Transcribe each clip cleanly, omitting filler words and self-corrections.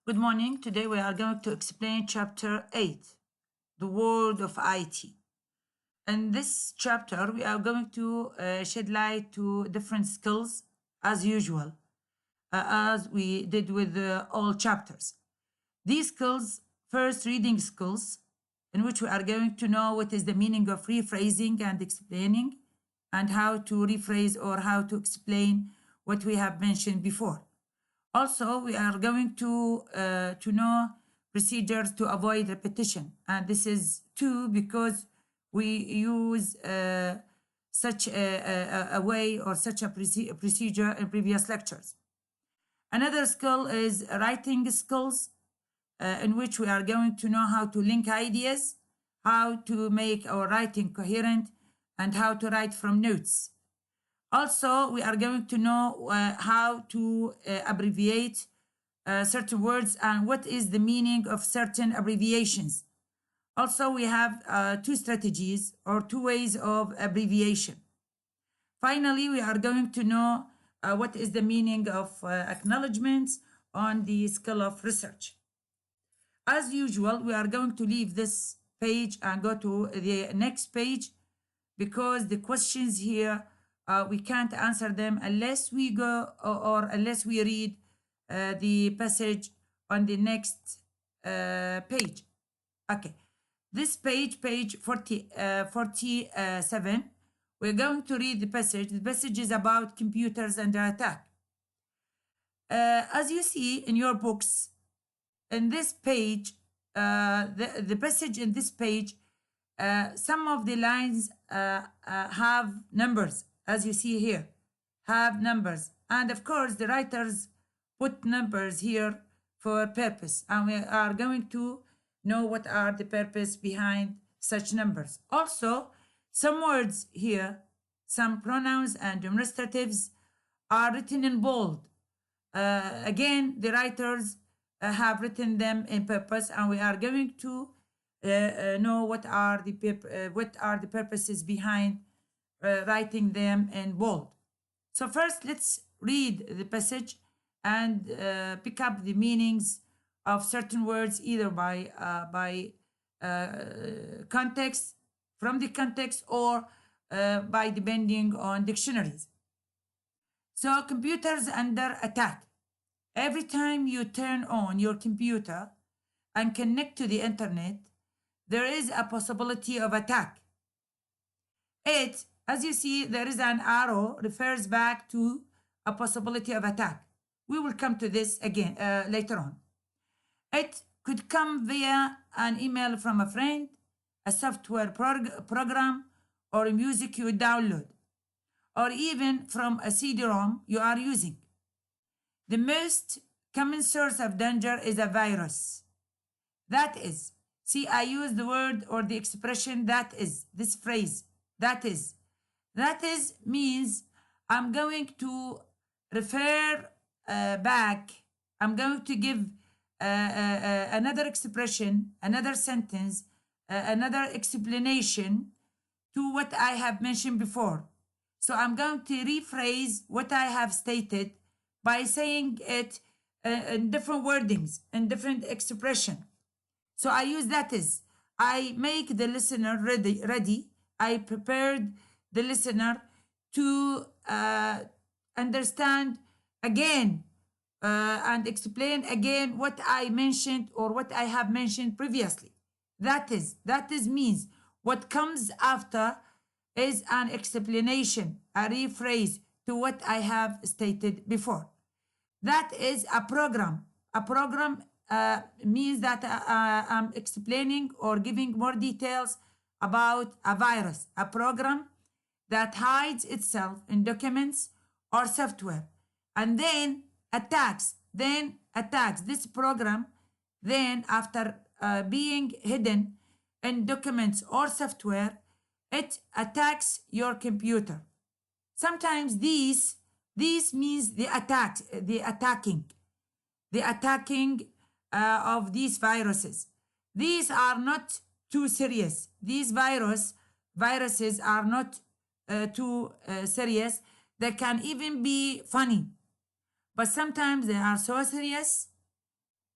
Good morning. Today we are going to explain chapter 8, the world of IT. In this chapter, we are going to shed light to different skills as usual, as we did with all chapters. These skills, first reading skills, in which we are going to know what is the meaning of rephrasing and explaining, and how to rephrase or how to explain what we have mentioned before. Also, we are going to know procedures to avoid repetition, and this is two because we use such a way or such a procedure in previous lectures. Another skill is writing skills, in which we are going to know how to link ideas, how to make our writing coherent, and how to write from notes. Also, we are going to know how to abbreviate certain words and what is the meaning of certain abbreviations. Also, we have two strategies or two ways of abbreviation. Finally, we are going to know what is the meaning of acknowledgements on the skill of research. As usual, we are going to leave this page and go to the next page because the questions here we can't answer them unless we go or unless we read the passage on the next page. Okay, this page 47, we're going to read the passage. The passage is about computers and their attack. As you see in your books, in this page, the passage in this page, some of the lines have numbers, as you see here, have numbers. And of course, the writers put numbers here for purpose. And we are going to know what are the purpose behind such numbers. Also, some words here, some pronouns and demonstratives are written in bold. Again, the writers have written them in purpose, and we are going to know what are the purposes behind writing them in bold. So first, let's read the passage and pick up the meanings of certain words either by context, from the context, or by depending on dictionaries. So computers under attack. Every time you turn on your computer and connect to the internet, there is a possibility of attack. It, as you see, there is an arrow refers back to a possibility of attack. We will come to this again later on. It could come via an email from a friend, a software program, or a music you download, or even from a CD-ROM you are using. The most common source of danger is a virus. That is, see, I use the word or the expression that is, this phrase, that is. That is means I'm going to refer back, I'm going to give another expression, another sentence, another explanation to what I have mentioned before. So I'm going to rephrase what I have stated by saying it in different wordings, in different expression. So I use that is. I make the listener ready. I prepared the listener to understand again and explain again what I mentioned or what I have mentioned previously. That is means what comes after is an explanation, a rephrase to what I have stated before. That is a program. A program means that I'm explaining or giving more details about a virus, a program that hides itself in documents or software and then attacks this program. Then after being hidden in documents or software, it attacks your computer. Sometimes this means the attacking of these viruses. These are not too serious. These viruses are not too serious. They can even be funny, but sometimes they are so serious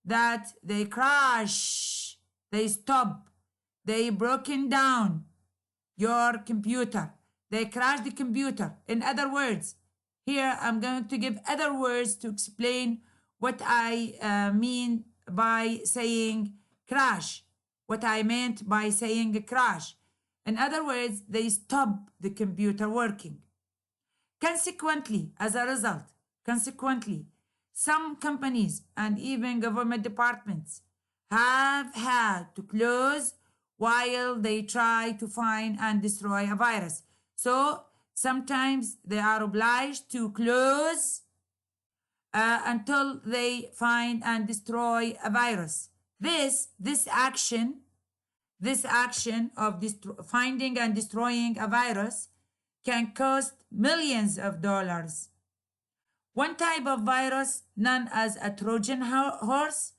that they crash, they stop, they broken down your computer, they crash the computer. In other words, here I'm going to give other words to explain what I mean by saying crash, what I meant by saying crash. In other words, they stop the computer working. Consequently, as a result, consequently, some companies and even government departments have had to close while they try to find and destroy a virus. So sometimes they are obliged to close until they find and destroy a virus. This action of finding and destroying a virus can cost millions of dollars. One type of virus, known as a Trojan horse,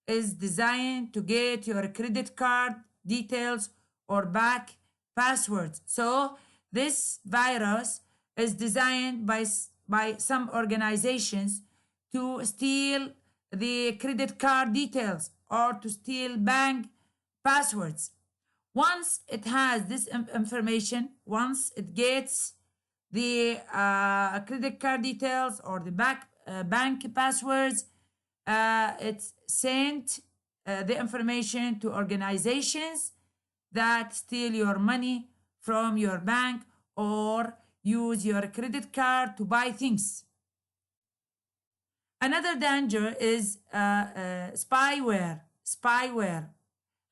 is designed to get your credit card details or bank passwords. So this virus is designed by some organizations to steal the credit card details or to steal bank passwords. Once it has this information, once it gets the credit card details or the bank passwords, it's sent the information to organizations that steal your money from your bank or use your credit card to buy things. Another danger is spyware. Spyware,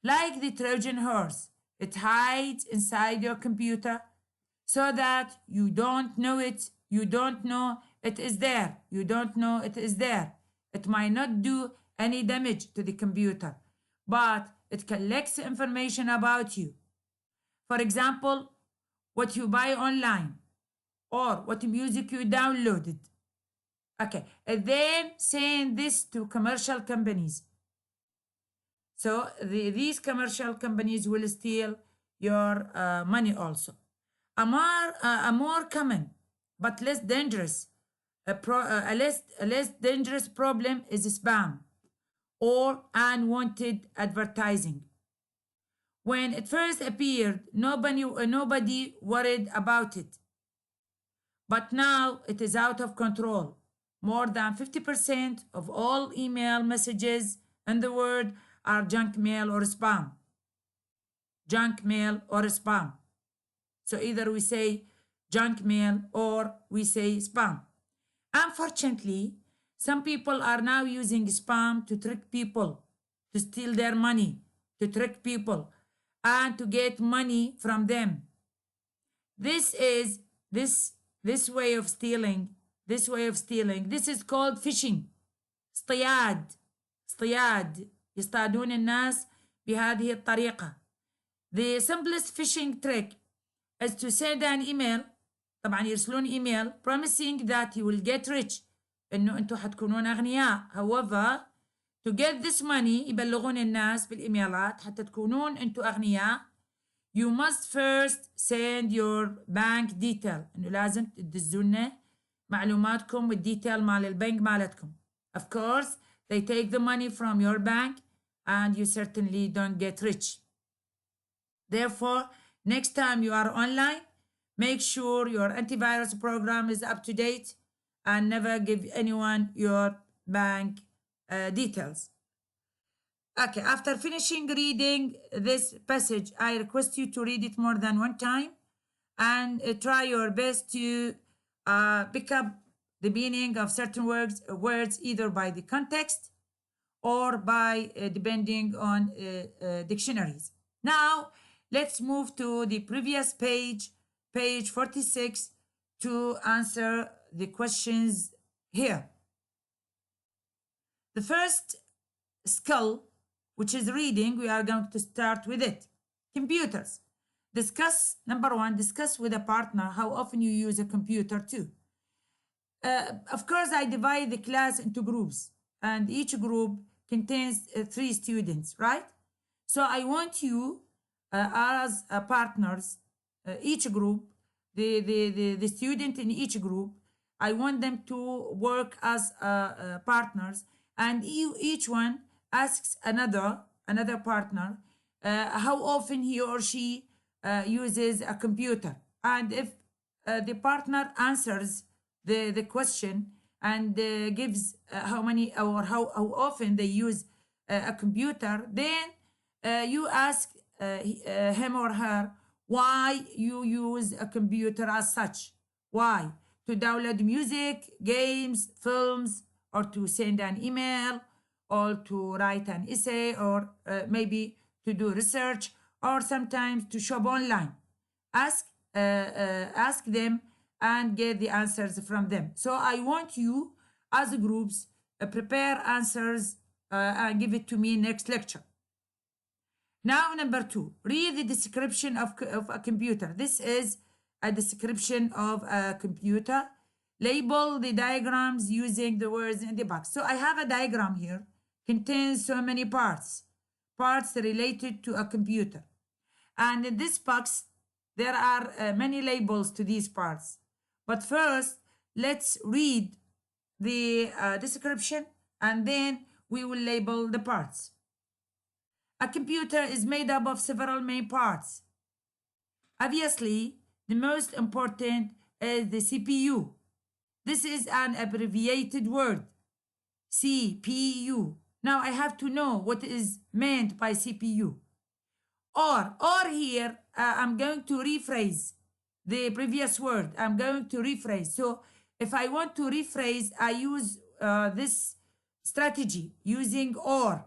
like the Trojan horse, it hides inside your computer so that you don't know it. You don't know it is there. You don't know it is there. It might not do any damage to the computer, but it collects information about you. For example, what you buy online or what music you downloaded. Okay, and then send this to commercial companies. So these commercial companies will steal your money also. A more common but less dangerous, a less dangerous problem is spam or unwanted advertising. When it first appeared, nobody worried about it. But now it is out of control. More than 50% of all email messages in the world are junk mail or spam. Junk mail or spam. So either we say junk mail or we say spam. Unfortunately, some people are now using spam to trick people, to steal their money, to trick people, and to get money from them. This way of stealing. This is called phishing. اصطياد يصطادون الناس بهذه الطريقة. The simplest phishing trick is to send an email. طبعا يرسلون email promising that you will get rich, انه انتم حتكونون اغنياء. However, to get this money يبلغون الناس بالايميلات حتى تكونون انتم اغنياء. You must first send your bank detail. انه لازم تدزونا معلوماتكم والديتيل مال البنك مالتكم. Of course, they take the money from your bank and you certainly don't get rich. Therefore, next time you are online, make sure your antivirus program is up to date and never give anyone your bank details. Okay, after finishing reading this passage, I request you to read it more than one time and try your best to pick up the meaning of certain words either by the context or by depending on dictionaries. Now, let's move to the previous page 46, to answer the questions here. The first skill, which is reading, we are going to start with it. Computers. Number one, discuss with a partner how often you use a computer too. Of course, I divide the class into groups, and each group contains 3 students, right? So I want you as partners, each group, the student in each group, I want them to work as partners, and each one asks another partner how often he or she uses a computer. And if the partner answers the question and gives how many or how often they use a computer, then you ask him or her why you use a computer as such. Why? To download music, games, films, or to send an email, or to write an essay, or maybe to do research, or sometimes to shop online. Ask, ask them and get the answers from them. So I want you, as groups, prepare answers and give it to me next lecture. Now, number 2, read the description of a computer. This is a description of a computer. Label the diagrams using the words in the box. So I have a diagram here, contains so many parts related to a computer. And in this box, there are many labels to these parts. But first, let's read the description and then we will label the parts. A computer is made up of several main parts. Obviously, the most important is the CPU. This is an abbreviated word, CPU. Now I have to know what is meant by CPU. Or here, I'm going to rephrase the previous word. I'm going to rephrase. So if I want to rephrase, I use this strategy using or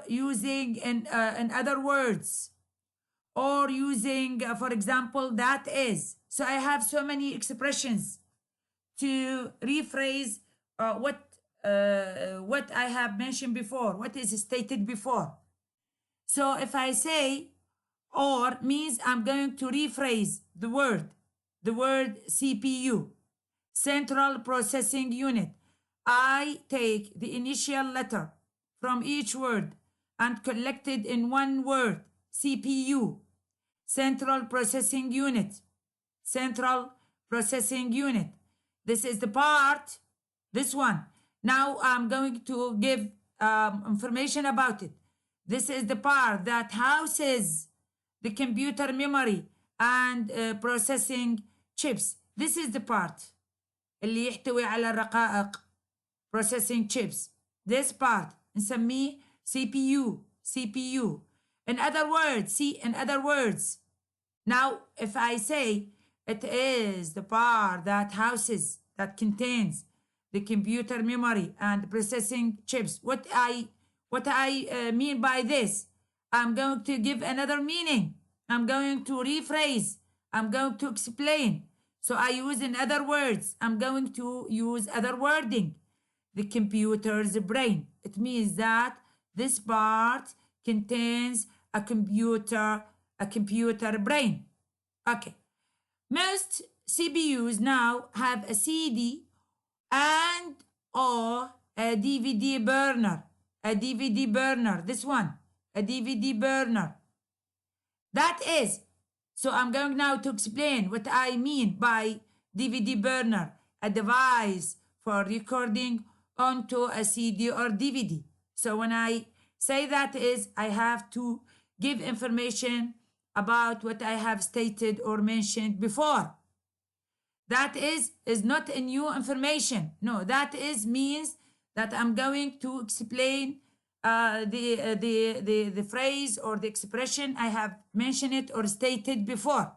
using in other words, or using, for example, that is. So I have so many expressions to rephrase what I have mentioned before, what is stated before. So if I say or means I'm going to rephrase the word CPU, Central Processing Unit. I take the initial letter from each word and collect it in one word, CPU, Central Processing Unit, Central Processing Unit. This is the part, this one. Now I'm going to give information about it. This is the part that houses the computer memory and processing chips. This is the part اللي يحتوي على الرقائق processing chips. This part نسميه CPU. In other words, now if I say it is the part that houses, that contains the computer memory and processing chips, what I mean by this, I'm going to give another meaning. I'm going to rephrase. I'm going to explain. So I use in other words. I'm going to use other wording. The computer's brain. It means that this part contains a computer brain. Okay. Most CPUs now have a CD and or a DVD burner. A DVD burner. This one. A DVD burner. That is. So I'm going now to explain what I mean by DVD burner. A device for recording onto a CD or DVD. So when I say that is, I have to give information about what I have stated or mentioned before. That is not a new information. No, that is means that I'm going to explain the phrase or the expression I have mentioned it or stated before.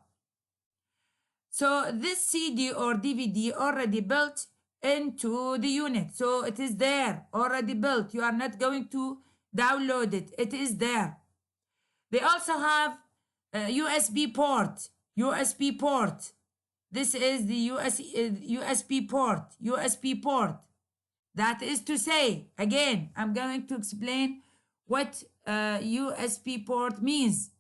So this CD or DVD already built into the unit. So it is there, already built. You are not going to download it. It is there. They also have a USB port. This is the USB port. That is to say, again, I'm going to explain what USB port means.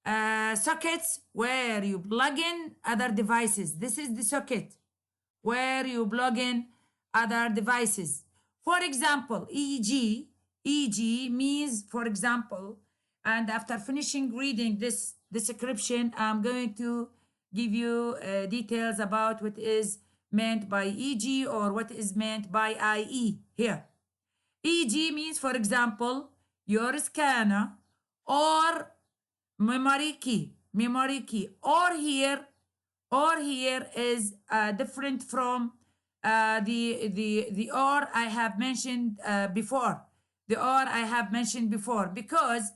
Sockets where you plug in other devices. This is the socket where you plug in other devices. For example, EG means, for example, and after finishing reading this description, I'm going to give you details about what is meant by EG or what is meant by IE here. E.g. means, for example, your scanner or memory key, or here is different from the or I have mentioned before, because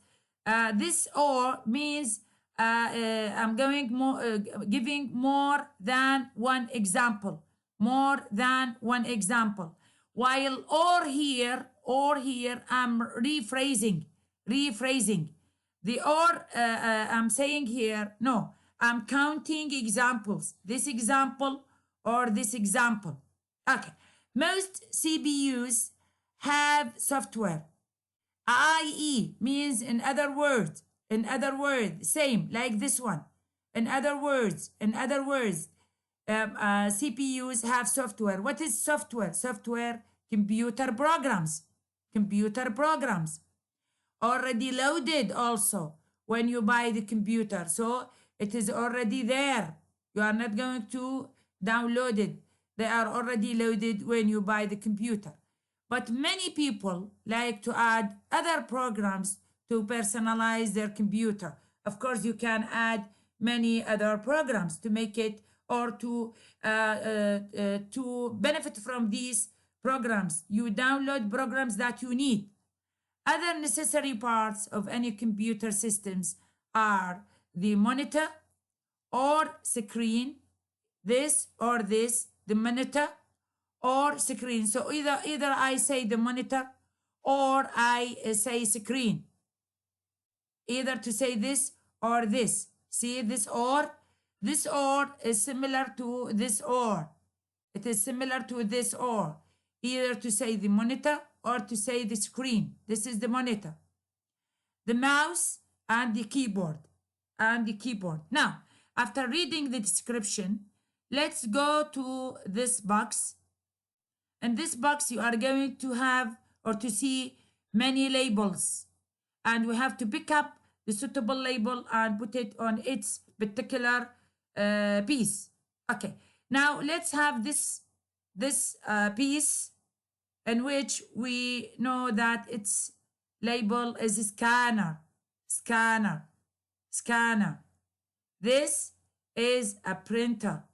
this or means I'm going more, giving more than one example, while or here I'm rephrasing the or I'm saying here, no, I'm counting examples, this example or this example. Okay, most CPUs have software, IE means in other words, same like this one. In other words, CPUs have software. What is software? Software, computer programs already loaded also when you buy the computer. So it is already there. You are not going to download it. They are already loaded when you buy the computer. But many people like to add other programs to personalize their computer. Of course, you can add many other programs to make it or to benefit from these programs. You download programs that you need. Other necessary parts of any computer systems are the monitor or screen, this or this, the monitor or screen. So either I say the monitor or I say screen. Either to say this or this. See this or is similar to this or. It is similar to this or. Either to say the monitor or to say the screen. This is the monitor. The mouse and the keyboard. Now, after reading the description, let's go to this box. In this box, you are going to have or to see many labels. And we have to pick up the suitable label and put it on its particular piece. Okay, now let's have this piece in which we know that its label is scanner. This is a printer.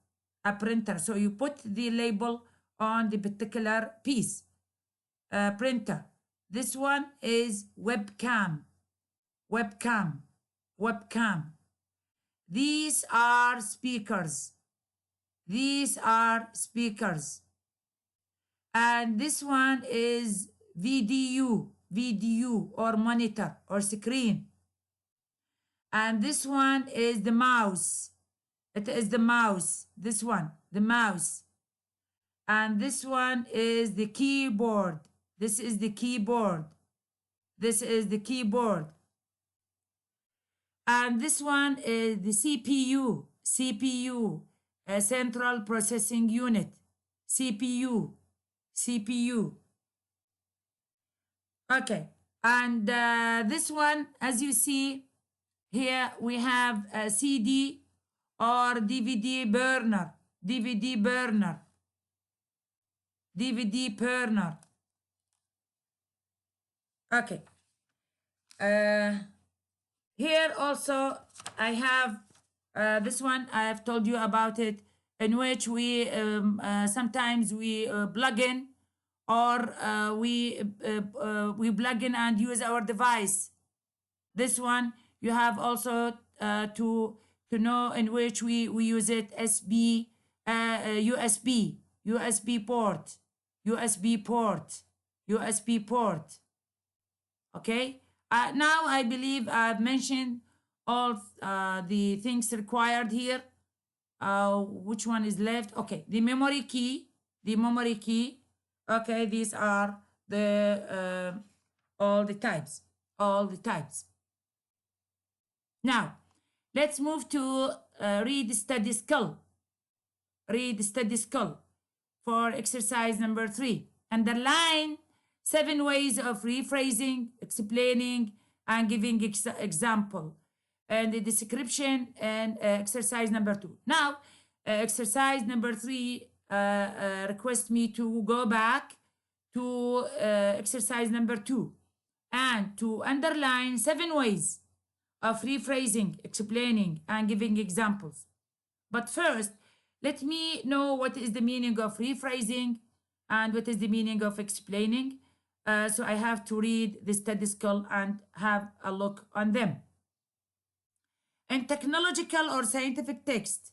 So you put the label on the particular piece. Printer. This one is webcam. These are speakers. And this one is VDU or monitor or screen. And this one is the mouse. It is the mouse. This one, the mouse. And this one is the keyboard. This is the keyboard. And this one is the CPU, a central processing unit. CPU. Okay, and this one, as you see here, we have a CD or DVD burner. Okay. Here also I have this one. I have told you about it, in which we sometimes we plug in or we plug in and use our device. This one you have also to know in which we use it. USB port. Okay. Now I believe I've mentioned all the things required here. Which one is left? Okay, the memory key. Okay, these are the all the types. Now, let's move to read study skill. For exercise number 3. Underline 7 ways of rephrasing, explaining, and giving example. And the description and exercise number 2. Now, exercise number 3 request me to go back to exercise number 2 and to underline 7 ways of rephrasing, explaining, and giving examples. But first, let me know what is the meaning of rephrasing and what is the meaning of explaining. So I have to read the study skill and have a look on them. In technological or scientific text,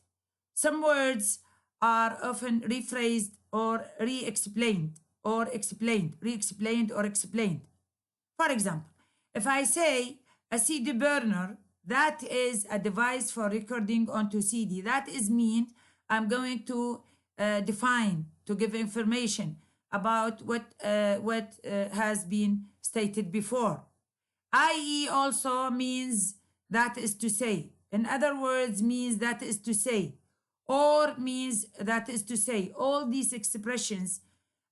some words are often rephrased or re-explained or explained, re-explained or explained. For example, if I say a CD burner, that is a device for recording onto CD. That is mean I'm going to define, to give information about what has been stated before. I.e. also means that is to say. In other words, means that is to say. Or means that is to say. All these expressions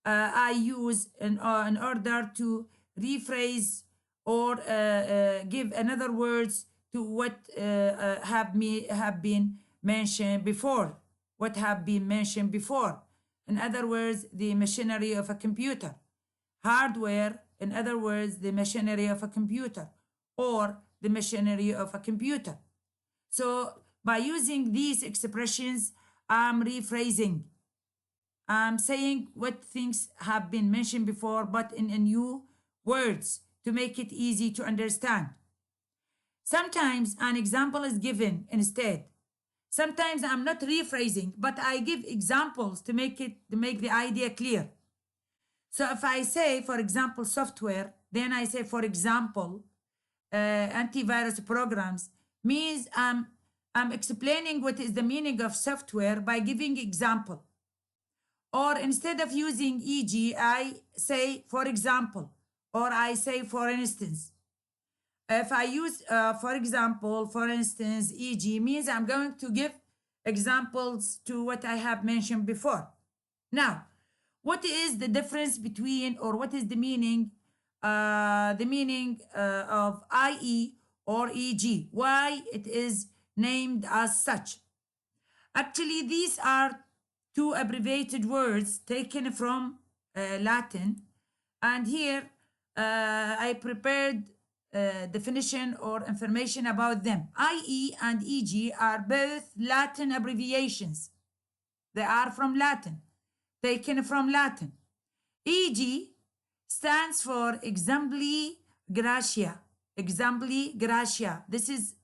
I use in order to rephrase or give another words to what have been mentioned before. What have been mentioned before. In other words, the machinery of a computer. Hardware, in other words, the machinery of a computer or the machinery of a computer. So by using these expressions, I'm rephrasing. I'm saying what things have been mentioned before, but in new words to make it easy to understand. Sometimes an example is given instead. Sometimes I'm not rephrasing, but I give examples to make the idea clear. So if I say, for example, software, then I say, for example, antivirus programs, means I'm explaining what is the meaning of software by giving example. Or instead of using e.g., I say, for example, or I say, for instance. If I use, for example, for instance, e.g., means I'm going to give examples to what I have mentioned before. Now, what is the difference between, or what is the meaning of IE or EG? Why it is named as such? Actually, these are two abbreviated words taken from Latin, and here I prepared definition or information about them. IE and EG are both Latin abbreviations. They are from Latin, taken from Latin. EG stands for exempli gratia. Exempli gratia. This is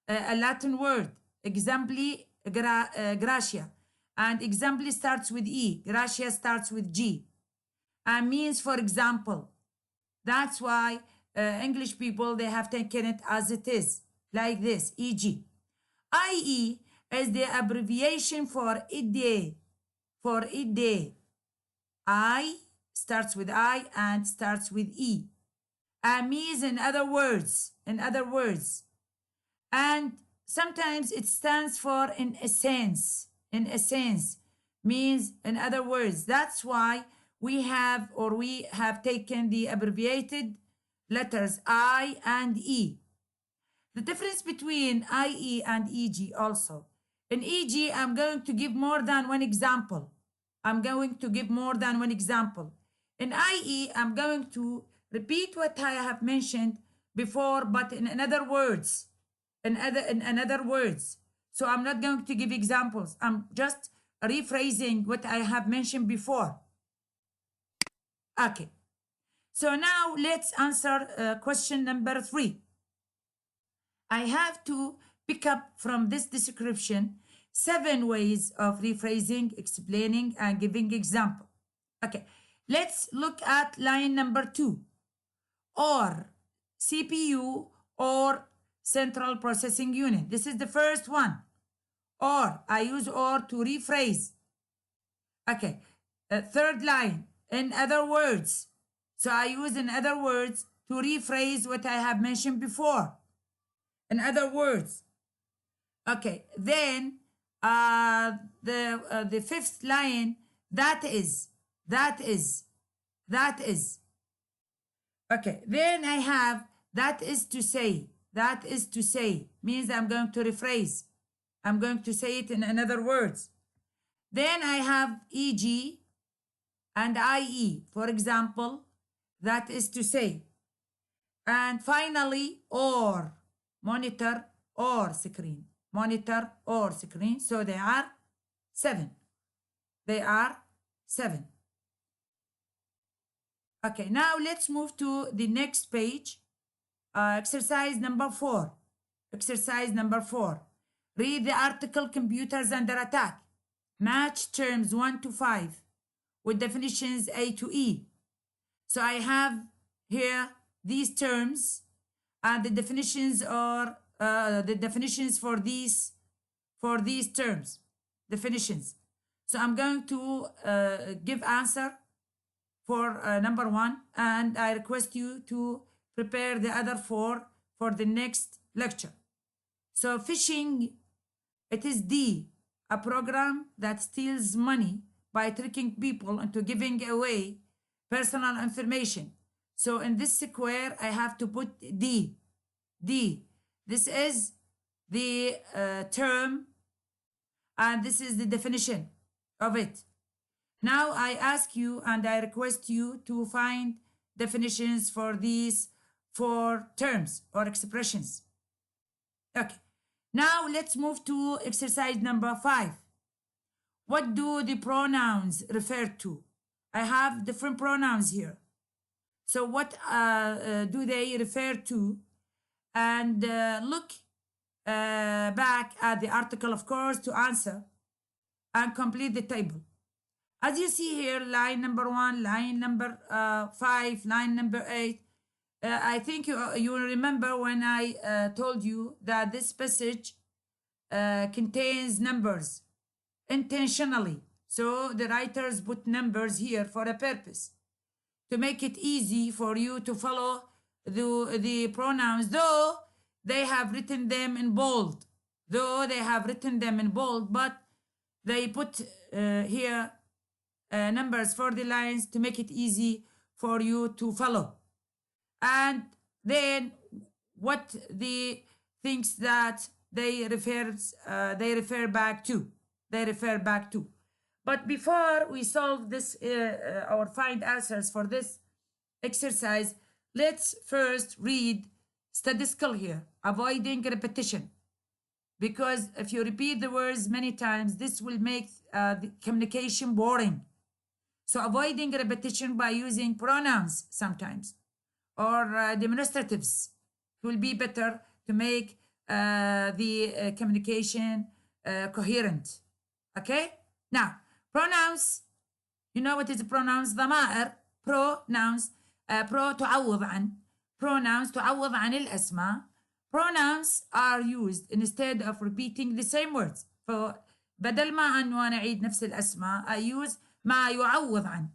a Latin word. Exempli gratia. And exempli starts with E. Gratia starts with G. And means, for example. That's why English people, they have taken it as it is. Like this. EG. IE is the abbreviation for idea. For idea. I starts with I and starts with E. And means in other words. And sometimes it stands for in essence. In essence means in other words. That's why we have taken the abbreviated letters I and E. The difference between IE and EG also. In EG, I'm going to give more than one example. In IE, I'm going to repeat what I have mentioned before, but in other words. In other words. So I'm not going to give examples. I'm just rephrasing what I have mentioned before. Okay. So now let's answer question number 3. I have to pick up from this description 7 ways of rephrasing, explaining, and giving example. Okay, let's look at line number 2. Or CPU or central processing unit. This is the first one. Or, I use or to rephrase. Okay, third line, in other words. So I use in other words to rephrase what I have mentioned before. In other words. Okay, then the fifth line, that is. Okay, then I have that is to say. That is to say means I'm going to rephrase. I'm going to say it in another words. Then I have e.g. and IE, for example, that is to say. And finally, or, monitor or screen, monitor or screen. So they are 7. They are 7. Okay, now let's move to the next page. Exercise number 4. Exercise number 4. Read the article Computers Under Attack. Match terms 1 to 5 with definitions A to E. So I have here these terms and the definitions are the definitions for these terms. Definitions. So I'm going to give answer for number 1, and I request you to prepare the other 4 for the next lecture. So phishing, it is D, a program that steals money by tricking people into giving away personal information. So in this square, I have to put D. D. This is the term, and this is the definition of it. Now I ask you and I request you to find definitions for these 4 terms or expressions. Okay. Now let's move to exercise number 5. What do the pronouns refer to? I have different pronouns here. So what do they refer to? And look back at the article, of course, to answer and complete the table. As you see here, line number 1, line number 5, line number 8. I think you will remember when I told you that this passage contains numbers intentionally. So the writers put numbers here for a purpose, to make it easy for you to follow the pronouns, though they have written them in bold. But they put here numbers for the lines to make it easy for you to follow. And then what the things that they refer back to. But before we solve this or find answers for this exercise, let's first read statistical here, avoiding repetition. Because if you repeat the words many times, this will make the communication boring. So avoiding repetition by using pronouns sometimes or demonstratives will be better to make the communication coherent. Okay? Now, pronouns, you know what is pronouns? ضمائر, pronouns, تعوض عن, pronouns تعوض عن الأسماء. Pronouns are used instead of repeating the same words. فبدل ما أن نعيد نفس الأسماء, I use ما يعوض عن,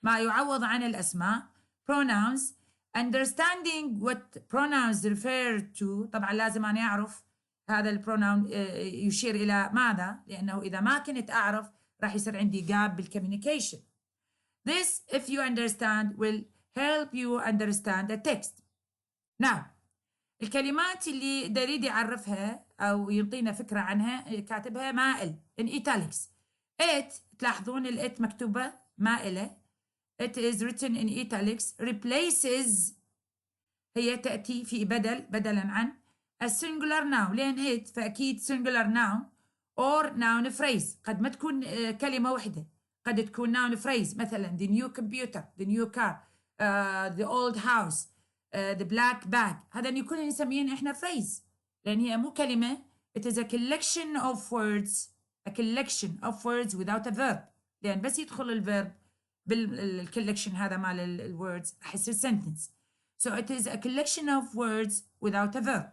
ما يعوض عن الأسماء. Pronouns. Understanding what pronouns refer to, طبعا لازم أن يعرف هذا البروناون يشير إلى ماذا، لأنه إذا ما كنت أعرف راح يصير عندي gap بالcommunication. This, if you understand, will help you understand the text. Now, الكلمات اللي يريد يعرفها أو يعطينا فكرة عنها كاتبها مائل in italics. It, تلاحظون it مكتوبة مائلة. It is written in italics. Replaces, هي تأتي في بدلا عن a singular noun. لأن it فأكيد singular noun or noun phrase. قد ما تكون كلمة واحدة، قد تكون noun phrase. مثلا the new computer, the new car, the old house, the black bag. هذا يكون نسميه إحنا phrase، لأن هي مو كلمة. It is a collection of words, without a verb. لأن بس يدخل الverb بالcollection هذا مال الwords راح يصير sentence. So it is a collection of words without a verb.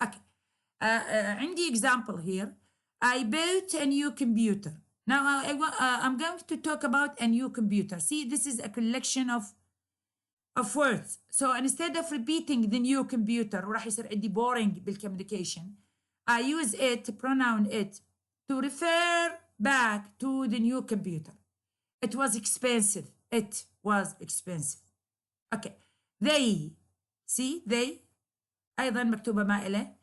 Okay. عندي example here. I bought a new computer. Now I'm going to talk about a new computer. See, this is a collection of words. So instead of repeating the new computer وراح يصير عندي boring بالcommunication, I use it, pronoun it, to refer back to the new computer. It was expensive. Okay. They, see, they أيضا مكتوبة مائلة.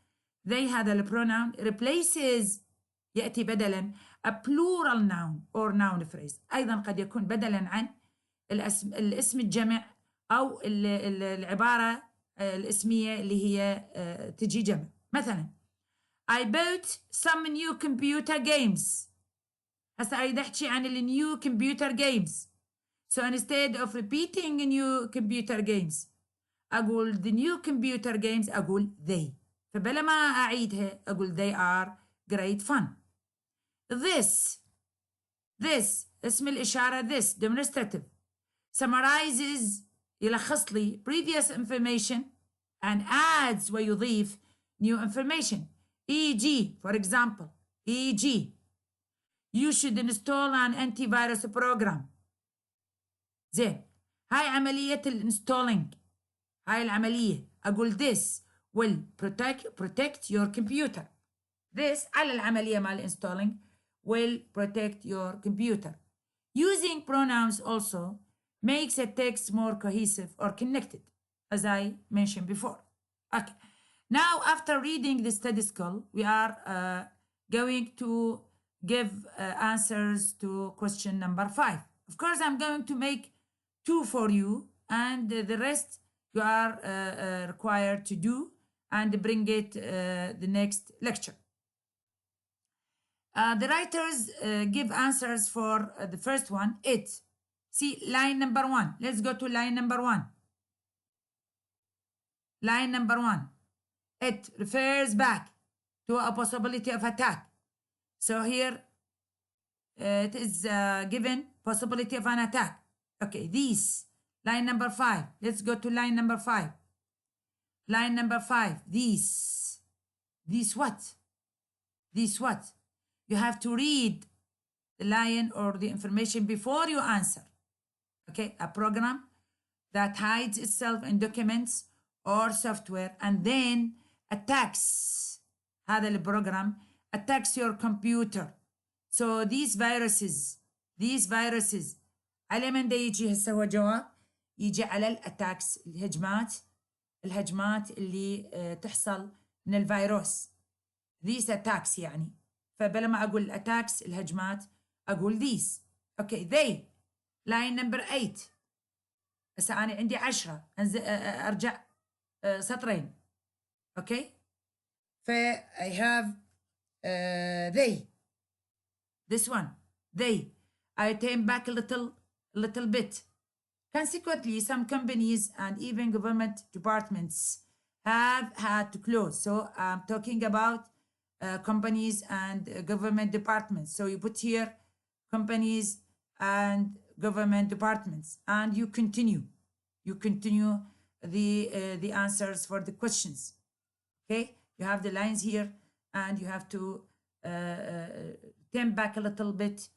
They هذا البروناون replaces يأتي بدلا a plural noun or noun phrase. أيضا قد يكون بدلا عن الاسم الجمع أو العبارة الاسمية اللي هي تجي جمع. مثلا I bought some new computer games. هسا أريد أحكي عن new computer games. So instead of repeating new computer games أقول the new computer games أقول they. فبلا ما أعيدها أقول they are great fun. This اسم الإشارة this demonstrative summarizes يلخص لي previous information and adds ويضيف new information. e.g. for example e.g. you should install an antivirus program. زين هاي عملية الانستولينج. هاي العملية أقول this will protect your computer. This على العملية مال installing will protect your computer. Using pronouns also makes a text more cohesive or connected, as I mentioned before. Okay. Now, after reading the study skill, we are going to give answers to question number 5. Of course, I'm going to make 2 for you, and the rest you are required to do and bring it the next lecture. The writers give answers for the first one, it. See, line number 1. Let's go to line number 1. Line number 1. It refers back to a possibility of attack. So here it is given possibility of an attack. Okay, these. Line number 5. Let's go to line number 5. Line number 5. These. These what? These what? You have to read the line or the information before you answer. Okay, a program that hides itself in documents or software and then attacks. هذا البروجرام attacks your computer. So these viruses على من دا يجي هسه هو جواب؟ يجي على الاتاكس، الهجمات اللي تحصل من الفيروس. These attacks يعني. فبلا ما أقول attacks الهجمات أقول these. Okay, they. line number 8. هسه أنا عندي 10 أرجع سطرين. Okay. I have they. This one. They. I turn back a little bit. Consequently, some companies and even government departments have had to close. So I'm talking about companies and government departments. So you put here companies and government departments, and you continue. You continue the answers for the questions. Okay, you have the lines here, and you have to turn back a little bit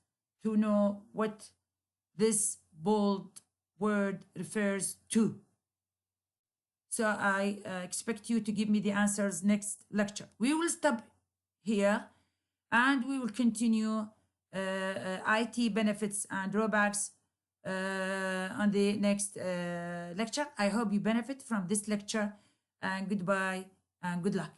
to know what this bold word refers to. So I expect you to give me the answers next lecture. We will stop here and we will continue IT benefits and drawbacks on the next lecture. I hope you benefit from this lecture, and goodbye and good luck.